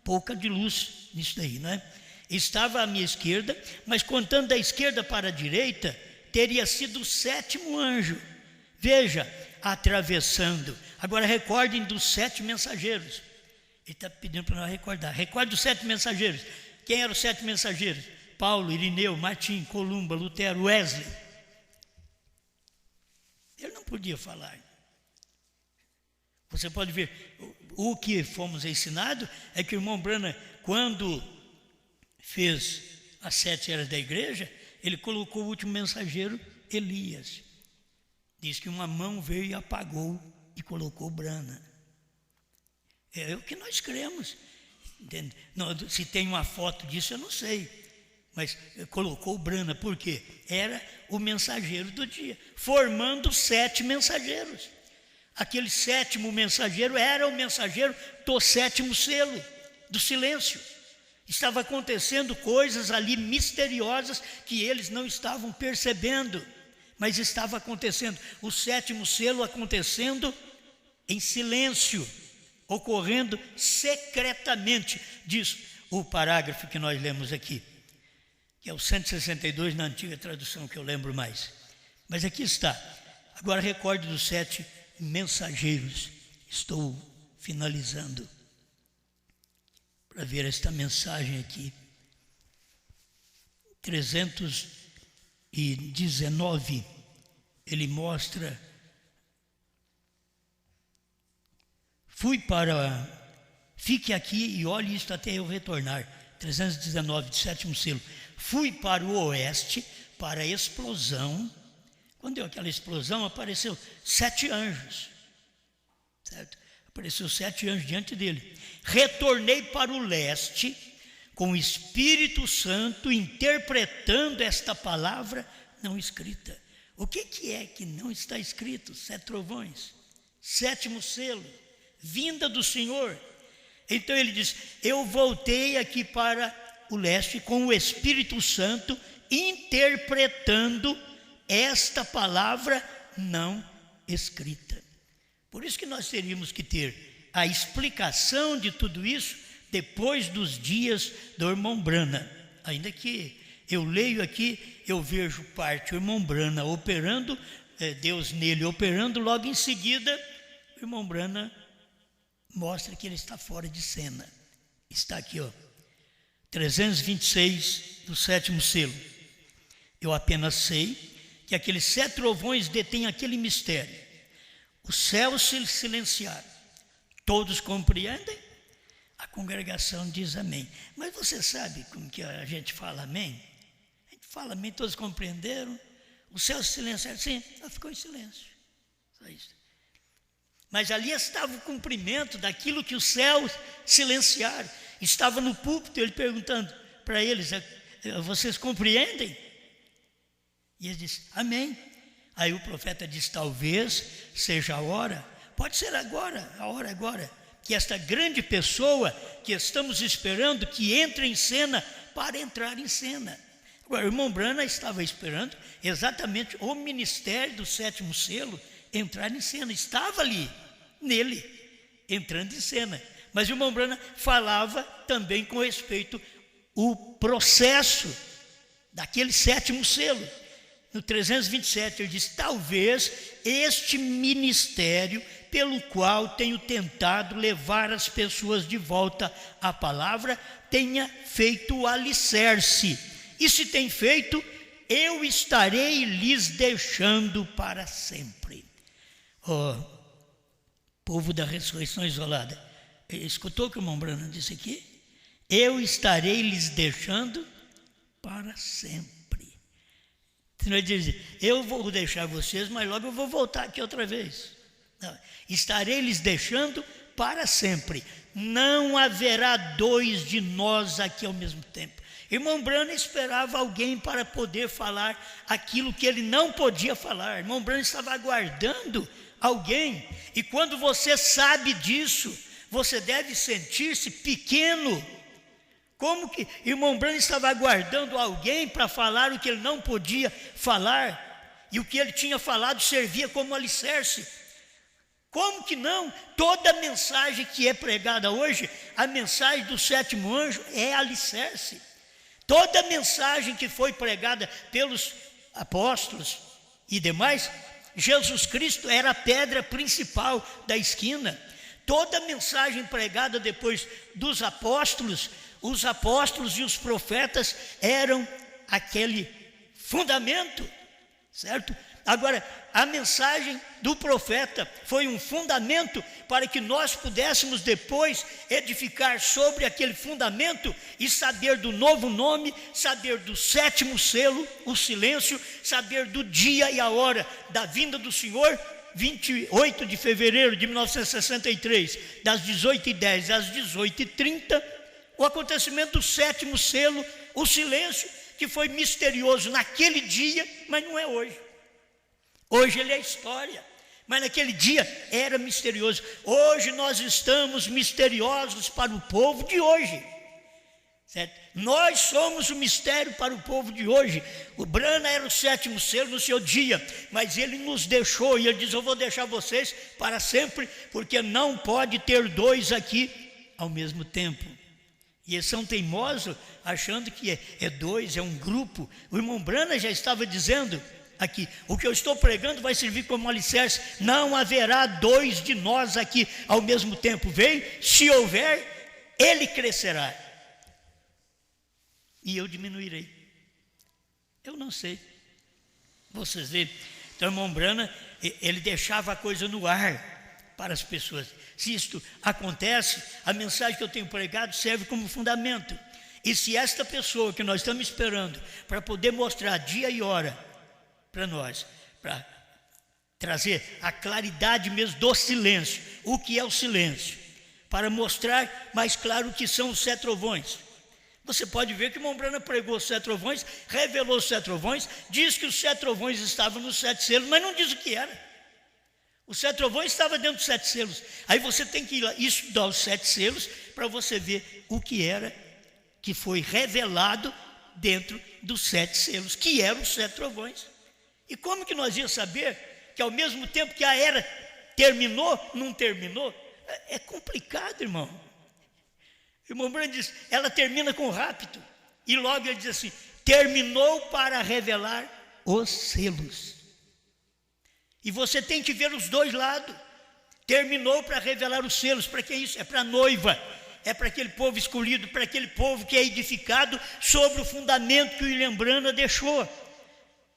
A: pouca de luz nisso daí, não é? Estava à minha esquerda, mas contando da esquerda para a direita, teria sido o 7º anjo. Veja, atravessando. Agora recordem dos 7 mensageiros. Ele está pedindo para nós recordar. Recorde dos 7 mensageiros. Quem eram os 7 mensageiros? Paulo, Irineu, Martim, Columba, Lutero, Wesley. Ele não podia falar. Você pode ver, o que fomos ensinados é que o irmão Branham, quando fez as 7 eras da igreja, ele colocou o último mensageiro, Elias. Diz que uma mão veio e apagou e colocou Branham. É o que nós cremos. Não, se tem uma foto disso, eu não sei. Mas colocou Branham, por quê? Era o mensageiro do dia, formando 7 mensageiros. Aquele 7º mensageiro era o mensageiro do 7º selo, do silêncio. Estava acontecendo coisas ali misteriosas que eles não estavam percebendo, mas estava acontecendo. O 7º selo acontecendo em silêncio, ocorrendo secretamente. Diz o parágrafo que nós lemos aqui, que é o 162 na antiga tradução, que eu lembro mais. Mas aqui está. Agora recorde dos 7 mensageiros. Estou finalizando para ver esta mensagem aqui. 319, ele mostra: fique aqui e olhe isto até eu retornar. 319, de 7º selo. Fui para o oeste, para a explosão. Quando deu aquela explosão, apareceu 7 anjos, certo? Apareceu 7 anjos diante dele. Retornei para o leste, com o Espírito Santo interpretando esta palavra não escrita. O que é que não está escrito? 7 trovões, 7º selo, vinda do Senhor. Então ele diz: eu voltei aqui para o leste com o Espírito Santo interpretando esta palavra não escrita. Por isso que nós teríamos que ter a explicação de tudo isso depois dos dias do irmão Branham. Ainda que eu leio aqui, eu vejo parte o irmão Branham operando, Deus nele operando, logo em seguida o irmão Branham mostra que ele está fora de cena. Está aqui, 326 do 7º selo. Eu apenas sei que aqueles 7 trovões detêm aquele mistério. Os céus se silenciaram. Todos compreendem? A congregação diz amém. Mas você sabe como que a gente fala amém? A gente fala amém, todos compreenderam. Os céus se silenciaram, sim, só ficou em silêncio. Só isso. Mas ali estava o cumprimento daquilo que os céus silenciaram. Estava no púlpito ele perguntando para eles: vocês compreendem? E ele disse: amém. Aí o profeta disse: talvez seja a hora, pode ser agora, a hora agora, que esta grande pessoa que estamos esperando que entre em cena para entrar em cena. Agora, o irmão Branham estava esperando exatamente o ministério do 7º selo entrar em cena. Estava ali, nele, entrando em cena. Mas o irmão Branham falava também com respeito ao processo daquele 7º selo. No 327 ele diz: talvez este ministério pelo qual tenho tentado levar as pessoas de volta à palavra tenha feito o alicerce. E se tem feito, eu estarei lhes deixando para sempre. Povo da ressurreição isolada, escutou o que o irmão Branham disse aqui? Eu estarei lhes deixando para sempre. Você não vai dizer, eu vou deixar vocês, mas logo eu vou voltar aqui outra vez. Não, estarei lhes deixando para sempre. Não haverá dois de nós aqui ao mesmo tempo. Irmão Branham esperava alguém para poder falar aquilo que ele não podia falar. Irmão Branham estava aguardando alguém. E quando você sabe disso, você deve sentir-se pequeno. Como que irmão Branham estava aguardando alguém para falar o que ele não podia falar? E o que ele tinha falado servia como alicerce. Como que não? Toda mensagem que é pregada hoje, a mensagem do sétimo anjo é alicerce. Toda mensagem que foi pregada pelos apóstolos e demais, Jesus Cristo era a pedra principal da esquina. Toda mensagem pregada depois dos apóstolos, os apóstolos e os profetas eram aquele fundamento, certo? Agora, a mensagem do profeta foi um fundamento para que nós pudéssemos depois edificar sobre aquele fundamento e saber do novo nome, saber do sétimo selo, o silêncio, saber do dia e a hora da vinda do Senhor, 28 de fevereiro de 1963, das 18h10 às 18h30, o acontecimento do sétimo selo, o silêncio, que foi misterioso naquele dia, mas não é hoje. Hoje ele é história, mas naquele dia era misterioso. Hoje nós estamos misteriosos para o povo de hoje, certo? Nós somos o mistério para o povo de hoje. O Branham era o sétimo selo no seu dia, mas ele nos deixou, e ele diz, eu vou deixar vocês para sempre, porque não pode ter dois aqui ao mesmo tempo. E eles são teimosos, achando que é dois, é um grupo. O irmão Branham já estava dizendo aqui, o que eu estou pregando vai servir como alicerce. Não haverá dois de nós aqui ao mesmo tempo. Vem, se houver, ele crescerá e eu diminuirei. Eu não sei. Vocês veem, então o irmão Branham, ele deixava a coisa no ar para as pessoas. Se isto acontece, a mensagem que eu tenho pregado serve como fundamento. E se esta pessoa que nós estamos esperando para poder mostrar dia e hora para nós, para trazer a claridade mesmo do silêncio, o que é o silêncio, para mostrar mais claro o que são os sete trovões. Você pode ver que o irmão Branham pregou os sete trovões, revelou os sete trovões, diz que os sete trovões estavam nos sete selos, mas não diz o que era. Os sete trovões estavam dentro dos sete selos. Aí você tem que ir lá estudar os sete selos para você ver o que era que foi revelado dentro dos sete selos, que eram os sete trovões. E como que nós íamos saber que ao mesmo tempo que a era terminou, não terminou? É complicado, irmão. O irmão Branham diz, ela termina com rapto. E logo ele diz assim, terminou para revelar os selos. E você tem que ver os dois lados. Terminou para revelar os selos. Para que isso? É para a noiva. É para aquele povo escolhido, para aquele povo que é edificado sobre o fundamento que o William Branham deixou.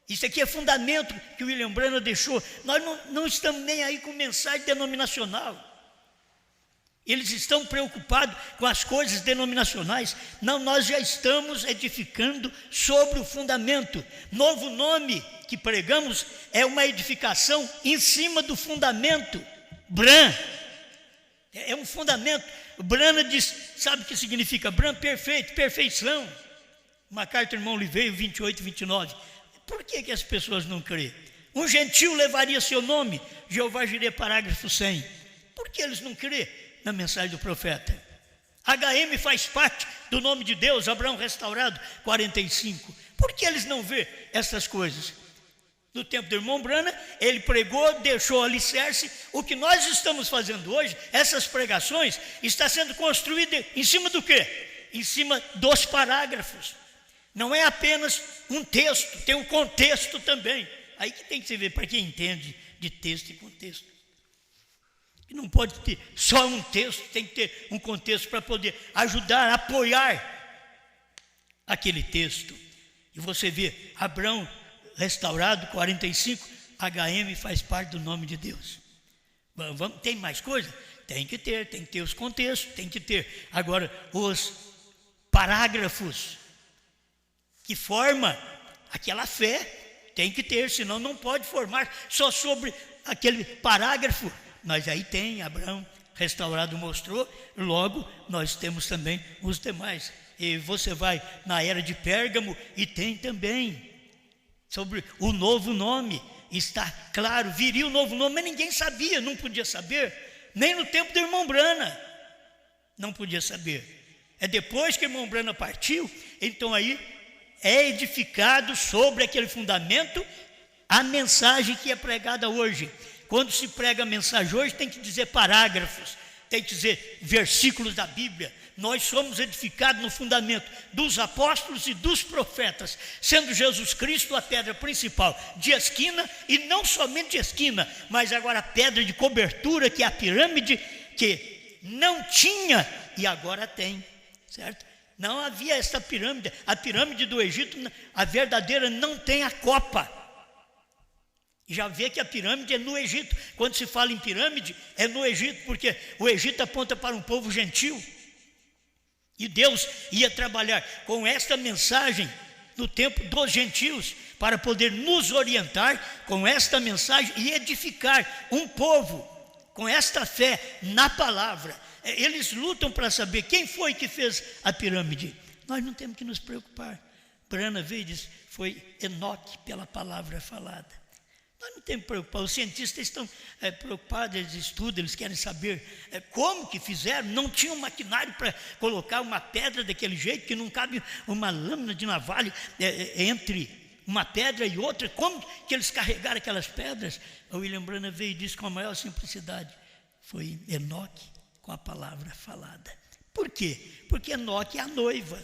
A: Isso aqui é fundamento que o William Branham deixou. Nós não estamos nem aí com mensagem denominacional. Eles estão preocupados com as coisas denominacionais. Não, nós já estamos edificando sobre o fundamento. Novo nome que pregamos é uma edificação em cima do fundamento. Branham. É um fundamento. Branham diz, sabe o que significa? Branham perfeito, perfeição. Uma carta do irmão Oliveira, 28 e 29. Por que as pessoas não creem? Um gentil levaria seu nome, Jeová Jireh, parágrafo 100. Por que eles não creem na mensagem do profeta? HM faz parte do nome de Deus, Abraão restaurado, 45. Por que eles não vêem essas coisas? No tempo do irmão Branham, ele pregou, deixou alicerce. O que nós estamos fazendo hoje, essas pregações, está sendo construída em cima do quê? Em cima dos parágrafos. Não é apenas um texto, tem um contexto também. Aí que tem que se ver para quem entende de texto e contexto. E não pode ter só um texto, tem que ter um contexto para poder ajudar, apoiar aquele texto. E você vê, Abraão restaurado, 45, HM faz parte do nome de Deus. Tem mais coisa? Tem que ter os contextos, tem que ter. Agora, os parágrafos que forma aquela fé, tem que ter, senão não pode formar só sobre aquele parágrafo. Mas aí tem, Abraão restaurado mostrou, logo nós temos também os demais. E você vai na era de Pérgamo e tem também sobre o novo nome, está claro, viria o novo nome, mas ninguém sabia, não podia saber, nem no tempo do irmão Brana, não podia saber. É depois que o irmão Brana partiu, então aí é edificado sobre aquele fundamento a mensagem que é pregada hoje. Quando se prega a mensagem hoje, tem que dizer parágrafos, tem que dizer versículos da Bíblia. Nós somos edificados no fundamento dos apóstolos e dos profetas, sendo Jesus Cristo a pedra principal de esquina, e não somente de esquina, mas agora a pedra de cobertura, que é a pirâmide, que não tinha e agora tem, certo? Não havia essa pirâmide, a pirâmide do Egito, a verdadeira, não tem a copa. Já vê que a pirâmide é no Egito. Quando se fala em pirâmide, é no Egito, porque o Egito aponta para um povo gentil. E Deus ia trabalhar com esta mensagem no tempo dos gentios, para poder nos orientar com esta mensagem e edificar um povo com esta fé na palavra. Eles lutam para saber quem foi que fez a pirâmide. Nós não temos que nos preocupar. Brana veio e disse, foi Enoque pela palavra falada. Nós não temos que preocupar, os cientistas estão preocupados, eles estudam, eles querem saber como que fizeram. Não tinham maquinário para colocar uma pedra daquele jeito, que não cabe uma lâmina de navalha entre uma pedra e outra. Como que eles carregaram aquelas pedras? O William Brana veio e disse com a maior simplicidade, foi Enoque com a palavra falada. Por quê? Porque Enoque é a noiva.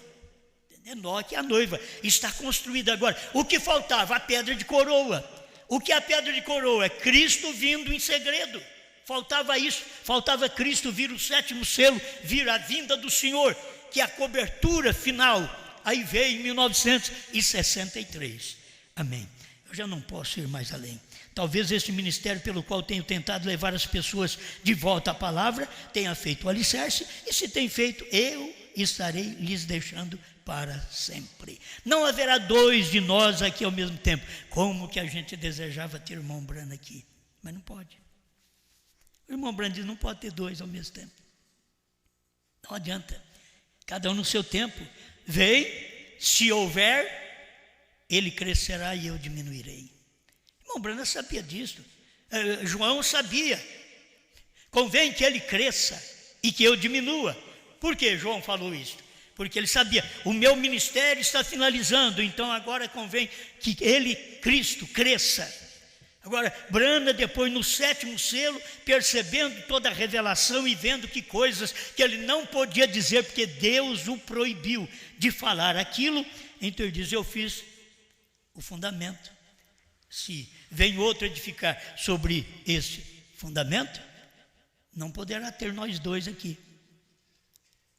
A: Enoque é a noiva, está construída agora. O que faltava? A pedra de coroa. O que é a pedra de coroa? É Cristo vindo em segredo. Faltava isso, faltava Cristo vir o sétimo selo, vir a vinda do Senhor, que é a cobertura final. Aí veio em 1963. Amém. Eu já não posso ir mais além. Talvez este ministério pelo qual tenho tentado levar as pessoas de volta à palavra tenha feito o alicerce, e se tem feito, eu estarei lhes deixando para sempre. Não haverá dois de nós aqui ao mesmo tempo. Como que a gente desejava ter o irmão Brana aqui, mas não pode. O irmão Brana diz, não pode ter dois ao mesmo tempo. Não adianta. Cada um no seu tempo. Vem, se houver, ele crescerá e eu diminuirei. O irmão Brana sabia disso. João sabia. Convém que ele cresça e que eu diminua. Por que João falou isso? Porque ele sabia, o meu ministério está finalizando, então agora convém que ele, Cristo, cresça. Agora, Brana, depois no sétimo selo, percebendo toda a revelação e vendo que coisas que ele não podia dizer, porque Deus o proibiu de falar aquilo, então ele diz, eu fiz o fundamento. Se vem outro edificar sobre esse fundamento, não poderá ter nós dois aqui.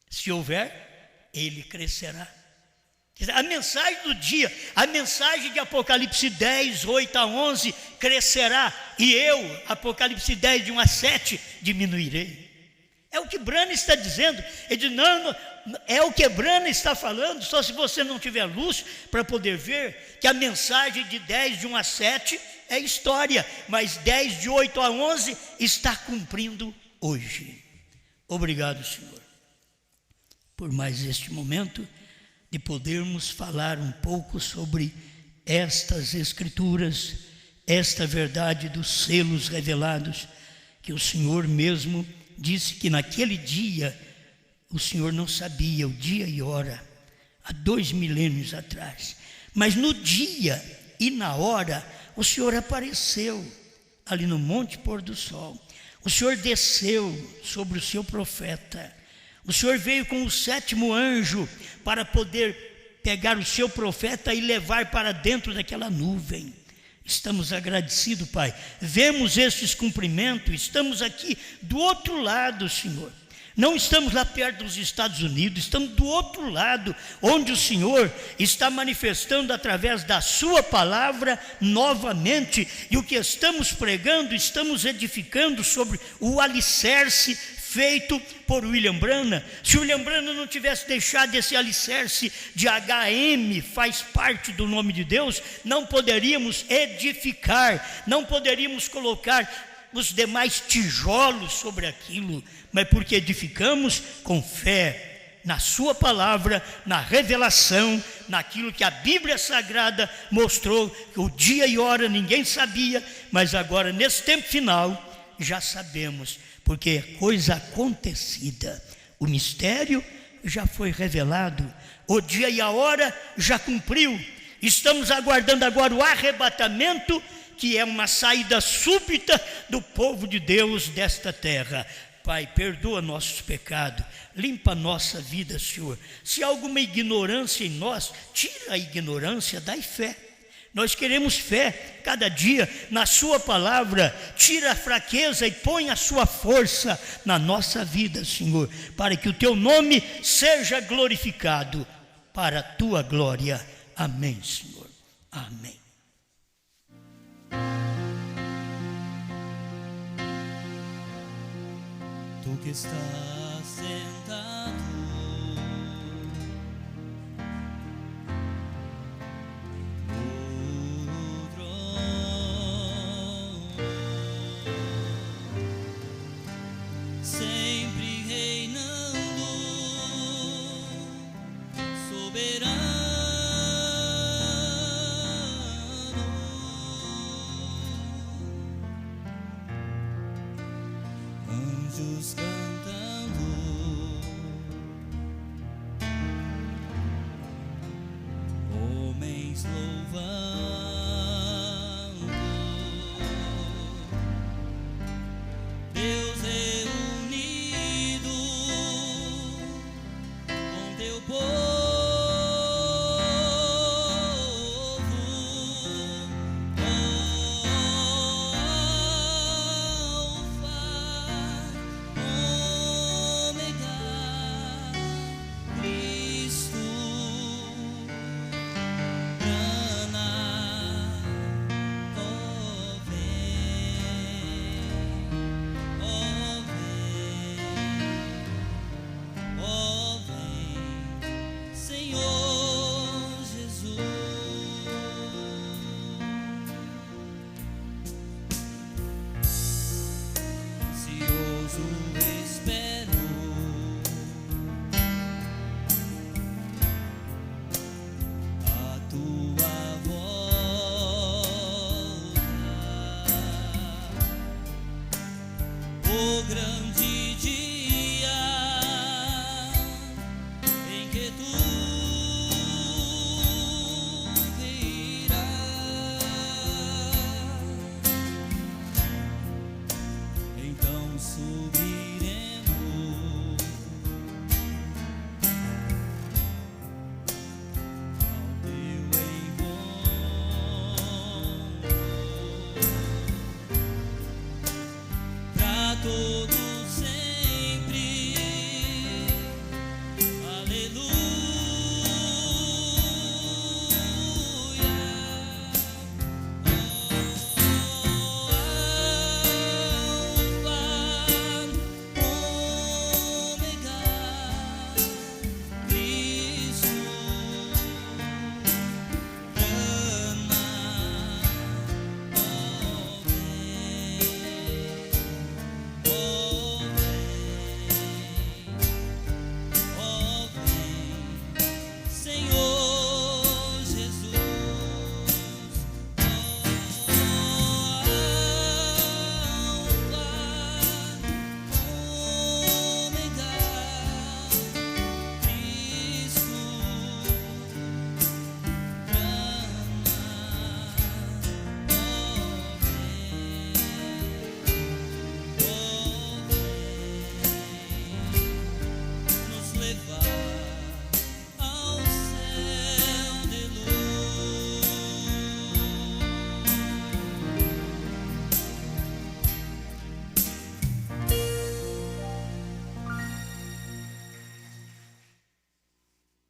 A: Se houver, ele crescerá. A mensagem do dia, a mensagem de Apocalipse 10, 8 a 11, crescerá, e eu, Apocalipse 10, de 1 a 7, diminuirei. É o que Brana está dizendo. Ele diz, não, é o que Brana está falando, só se você não tiver luz para poder ver que a mensagem de 10, de 1 a 7 é história, mas 10, de 8 a 11 está cumprindo hoje. Obrigado, Senhor, por mais este momento de podermos falar um pouco sobre estas escrituras, esta verdade dos selos revelados, que o Senhor mesmo disse que naquele dia o Senhor não sabia o dia e hora, há 2 milênios atrás, mas no dia e na hora o Senhor apareceu ali no Monte Pôr do Sol. O Senhor desceu sobre o seu profeta. O Senhor veio com o 7º anjo para poder pegar o seu profeta e levar para dentro daquela nuvem. Estamos agradecidos, Pai. Vemos estes cumprimentos, estamos aqui do outro lado, Senhor. Não estamos lá perto dos Estados Unidos, estamos do outro lado, onde o Senhor está manifestando através da sua palavra novamente. E o que estamos pregando, estamos edificando sobre o alicerce feito por William Branham. Se William Branham não tivesse deixado esse alicerce de HM, faz parte do nome de Deus, não poderíamos edificar, não poderíamos colocar os demais tijolos sobre aquilo, mas porque edificamos com fé na sua palavra, na revelação, naquilo que a Bíblia Sagrada mostrou, que o dia e hora ninguém sabia, mas agora nesse tempo final já sabemos, porque é coisa acontecida, o mistério já foi revelado, o dia e a hora já cumpriu, estamos aguardando agora o arrebatamento, que é uma saída súbita do povo de Deus desta terra. Pai, perdoa nossos pecados, limpa a nossa vida, Senhor. Se há alguma ignorância em nós, tira a ignorância, dai fé. Nós queremos fé cada dia na sua palavra, tira a fraqueza e põe a sua força na nossa vida, Senhor, para que o teu nome seja glorificado para a tua glória. Amém, Senhor. Amém.
B: Tu que estás sentado no trono, sempre reinando, soberano, anjos cantando, homens louvando, Deus reunido com teu povo, grande dia em que tu virás, então subiremos ao teu encontro pra